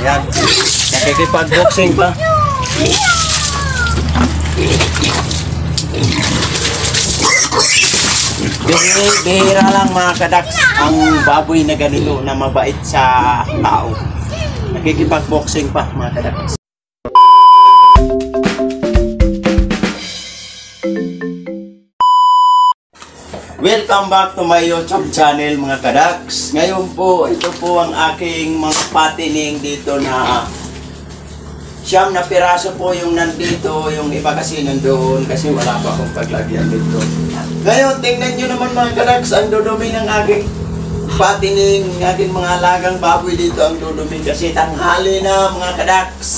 Yan. Nakikipag-boxing pa. Bihira lang mga kadaks ang baboy na ganito na mabait sa tao. Nakikipag-boxing pa mga kadaks. Welcome back to my YouTube channel mga kadaks. Ngayon po, ito po ang aking mga patining dito na siyam na piraso po yung nandito, yung iba kasi nandoon kasi wala pa akong paglagyan dito. Ngayon, tingnan nyo naman mga kadaks, ang dudumi ng aking patining, aking mga alagang baboy dito ang dudumi kasi tanghali na mga kadaks.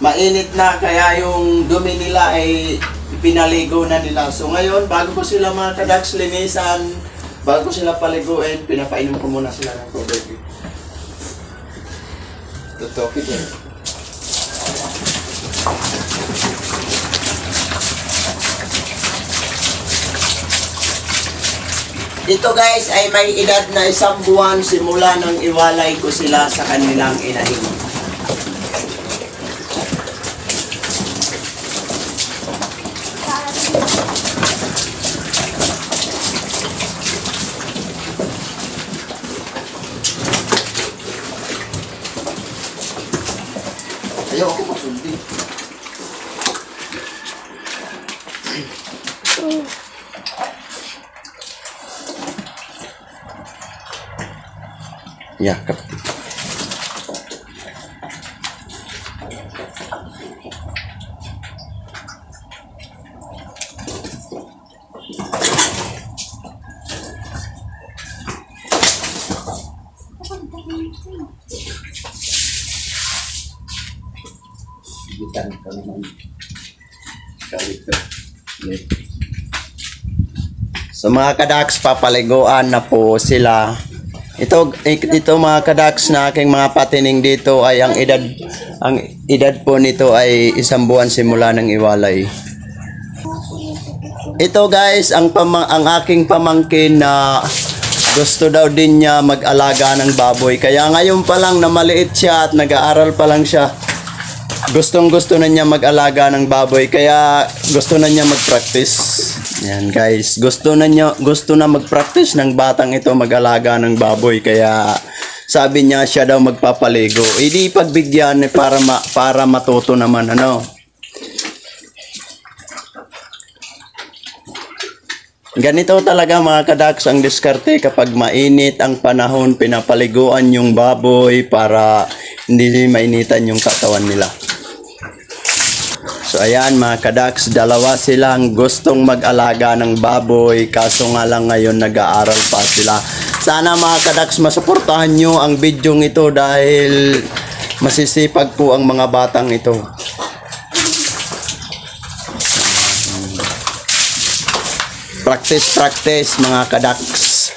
Mainit na kaya yung dumi nila ay pinaligo na nila. So ngayon, bago ko sila mga kadaks linisan, bago ko sila paliguin, pinapainom ko muna sila ng tubig. Tutokin din. Ito guys ay may edad na 1 buwan simula nang iwalay ko sila sa kanilang inahin. Ayaw ako masundi. Yakap. So mga kadaks, papaliguan na po sila. Ito mga kadaks na aking mga patining dito ay ang edad po nito ay 1 buwan simula ng iwalay. Ito guys, ang aking pamangkin na gusto daw din niya mag-alaga ng baboy. Kaya ngayon pa lang na maliit siya at nag-aaral pa lang siya, gustong-gusto na niya mag-alaga ng baboy. Kaya gusto na niya mag-practice. Yan guys, gusto na mag-practice ng batang ito mag-alaga ng baboy. Kaya sabi niya siya daw magpapaligo. Hindi pagbigyan para matuto naman ano. Ganito talaga mga kadaks ang diskarte kapag mainit ang panahon, pinapaliguan yung baboy para hindi mainitan yung katawan nila. So ayan mga kadaks, dalawa silang gustong mag-alaga ng baboy kaso nga lang ngayon nag-aaral pa sila. Sana mga kadaks masuportahan nyo ang video ito dahil masisipag po ang mga batang ito. Practice mga kadaks.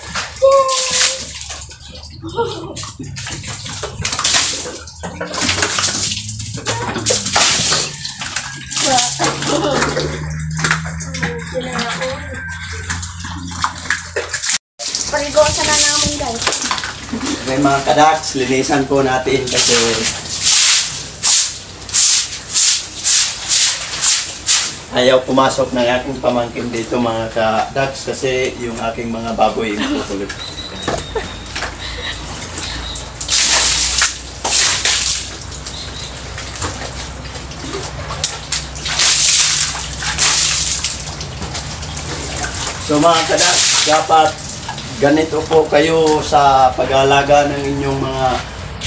Paligosan na namin guys. Okay mga kadaks, linisan po natin kasi ayaw pumasok ng aking pamangkin dito mga kadaks kasi yung aking mga baboy tutulog. So mga kadaks, dapat ganito po kayo sa pag-aalaga ng inyong mga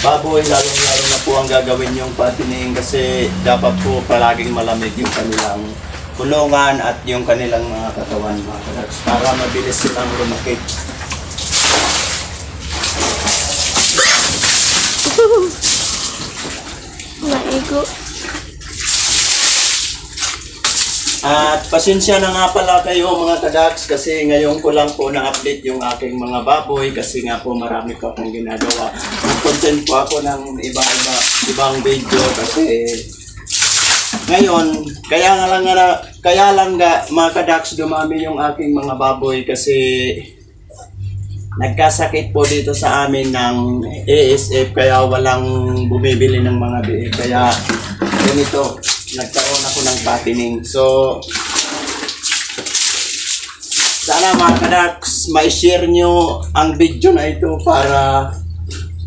baboy, lalo na po ang gagawin yung patining kasi dapat po palaging malamig yung kanilang kulungan at yung kanilang mga katawan mga kadaks para mabilis silang lumaki. Maigo. At pasensya na nga pala kayo mga kadaks kasi ngayon ko lang po na-update yung aking mga baboy kasi nga po marami pa akong ginagawa. Content po ako ng ibang video kasi ngayon kaya lang mga kadaks dumami yung aking mga baboy kasi nagkasakit po dito sa amin ng ASF kaya walang bumibili ng mga biik. Kaya ganito, nagkaroon ako ng patining. So, sana mga kadaks, ma-share nyo ang video na ito para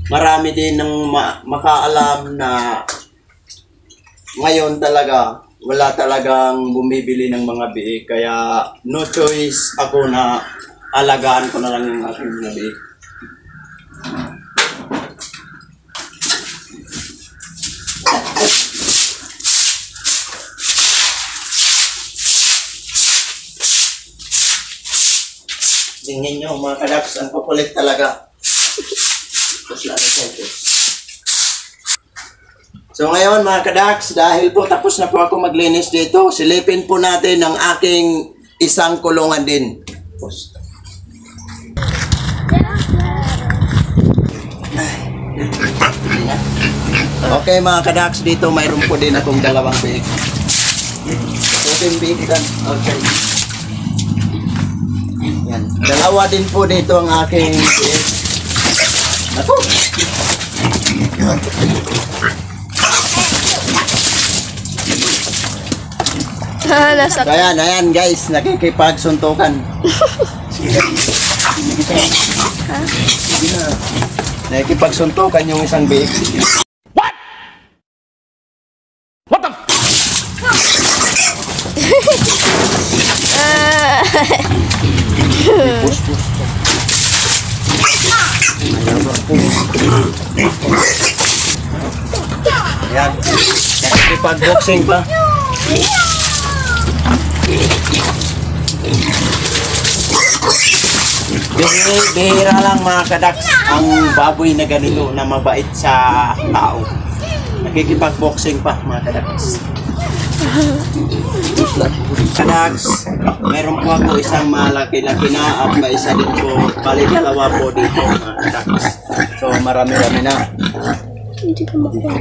marami din ng makaalam na ngayon talaga wala talagang bumibili ng mga biik. Kaya no choice ako na alagaan ko na lang yung aking mga biik. Tingnan nyo mga kadaks, ang kukulit talaga. So ngayon mga kadaks, dahil po tapos na po ako maglinis dito, silipin po natin ang aking isang kulungan din. Okay mga kadaks, dito mayroon po din akong dalawang biik. Biik dan. Okay. Yan. Dalawa din po dito ang aking biik. Ako. Ayan guys, nakikipagsuntukan. Nakikipagsuntukan yung isang biik. What? What the Ayan, nakikipag-boxing pa. Bihira lang mga kadaks ang baboy na ganito na mabait sa tao. Nakikipag-boxing pa mga kadaks. Kadaks, meron po ako isang malaki-laki na at may isa din po, bali dalawa po dito mga kadaks. So marami-rami na. Hindi ko makuha.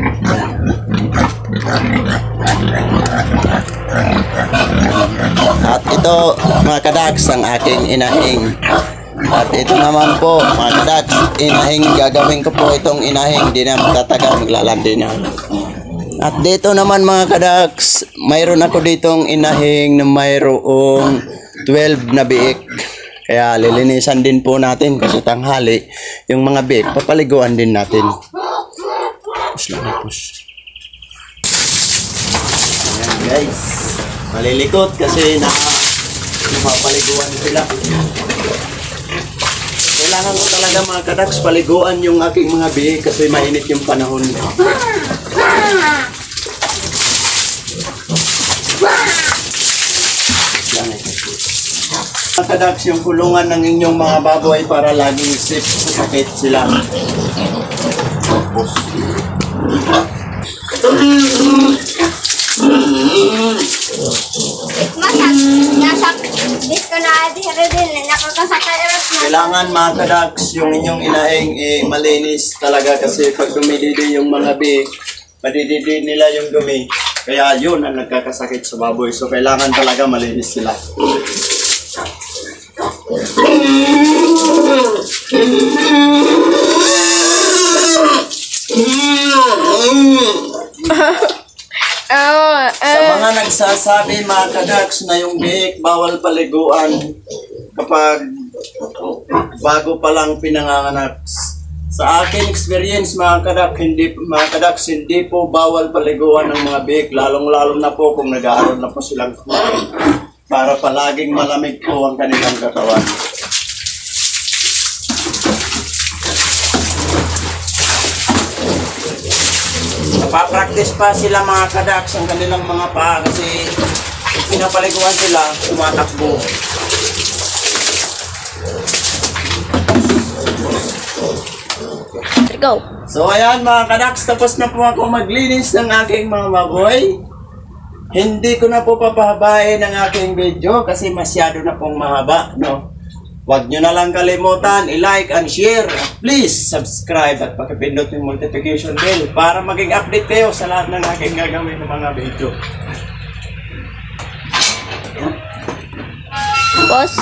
At ito mga kadaks ang aking inahing. At ito naman po mga kadaks, inahing gagawin ko po itong inahing, di na matatagal, maglalandi na. At dito naman mga kadaks, mayroon ako ditong inahing na mayroong 12 na biik. Kaya lilinisan din po natin kasi tanghali yung mga biik, papaliguan din natin. Ayan guys, malilikot kasi napapaliguan sila. Kailangan ko talaga mga kadaks paliguan yung aking mga biik kasi mainit yung panahon. Mga kadaks, yung kulungan ng inyong mga baboy para laging safe sa sakit sila. Kailangan mga kadaks yung inyong inahing malinis talaga kasi pag dumididi yung mga biik, madididi nila yung dumi. Kaya yun ang nagkakasakit sa baboy. So kailangan talaga malinis sila. Sa mga nagsasabi mga kadaks na yung biik bawal paliguan kapag bago pa lang pinanganganak. Sa akin experience mga kadaks, hindi po bawal paliguan ng mga biik, lalong-lalo na po kung nag-aaral na po silang kumain para palaging malamig po ang kanilang katawan. Napapractice pa sila mga kadaks ang kanilang mga paa kasi pinapaliguan sila, tumatakbo. Go. So ayan mga kadaks, tapos na po ako maglinis ng aking mga baboy. Hindi ko na po papahabain ang aking video kasi masyado na pong mahaba, no? Huwag nyo na lang kalimutan i-like and share. Please subscribe at pakipindot yung notification bell para maging update kayo sa lahat ng aking gagawin ng mga video. Boss.